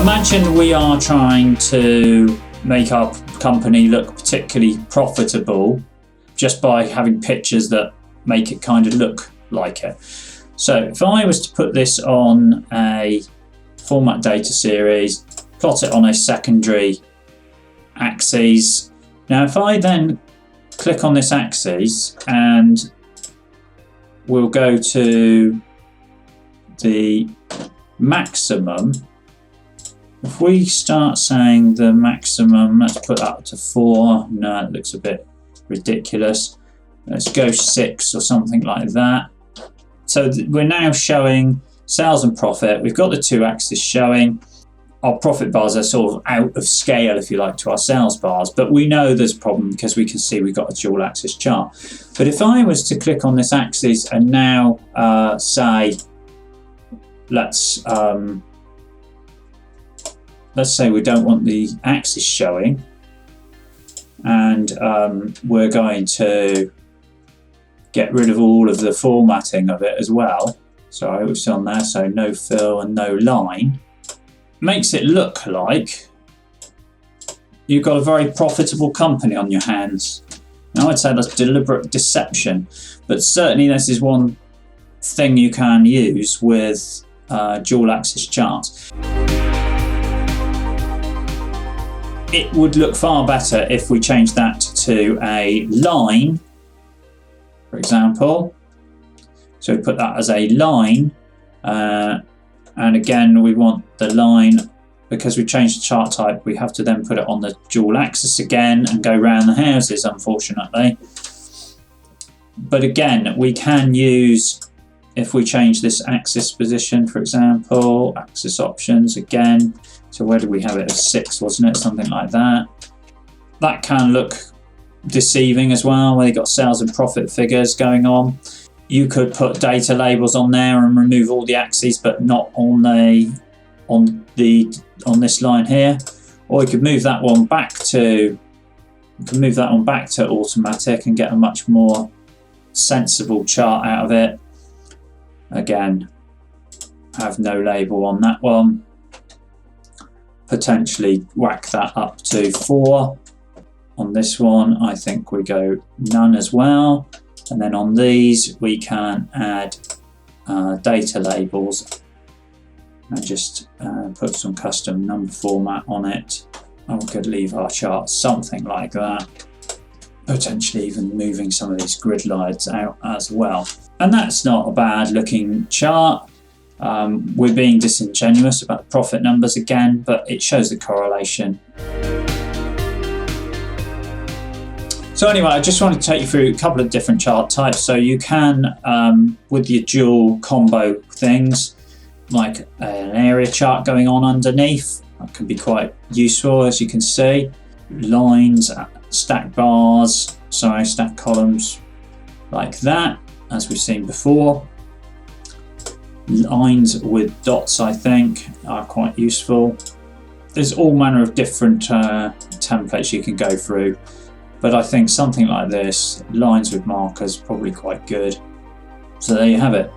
Imagine we are trying to make our company look particularly profitable just by having pictures that make it kind of look like it. So if I was to put this on a format data series, plot it on a secondary axis. Now if I then click on this axis and we'll go to the maximum. If we start saying the maximum, let's put that up to 4. No, it looks a bit ridiculous. Let's go 6 or something like that. So we're now showing sales and profit. We've got the two axes showing. Our profit bars are sort of out of scale, if you like, to our sales bars, but we know there's a problem because we can see we've got a dual axis chart. But if I was to click on this axis and now say, let's say we don't want the axis showing, and we're going to get rid of all of the formatting of it as well. So it was on there, so no fill and no line. Makes it look like you've got a very profitable company on your hands. Now I'd say that's deliberate deception, but certainly this is one thing you can use with dual axis charts. It would look far better if we changed that to a line, for example. So we put that as a line, and again we want the line, because we changed the chart type, we have to then put it on the dual axis again and go round the houses, unfortunately. But again, we can use, if we change this axis position, for example, axis options again, so where do we have it? As 6, wasn't it? Something like that. That can look deceiving as well, where you've got sales and profit figures going on. You could put data labels on there and remove all the axes, but not on this line here. Or you could move that one back to automatic and get a much more sensible chart out of it. Again, have no label on that one. Potentially whack that up to 4. On this one, I think we go none as well. And then on these, we can add data labels and just put some custom number format on it. And we could leave our chart something like that. Potentially even moving some of these grid lines out as well. And that's not a bad looking chart. We're being disingenuous about the profit numbers again, but it shows the correlation. So anyway, I just wanted to take you through a couple of different chart types. So you can, with your dual combo things, like an area chart going on underneath, that can be quite useful, as you can see. Lines, stack bars, sorry, stack columns like that, as we've seen before. Lines with dots, I think, are quite useful. There's all manner of different templates you can go through, but I think something like this, lines with markers, probably quite good. So there you have it.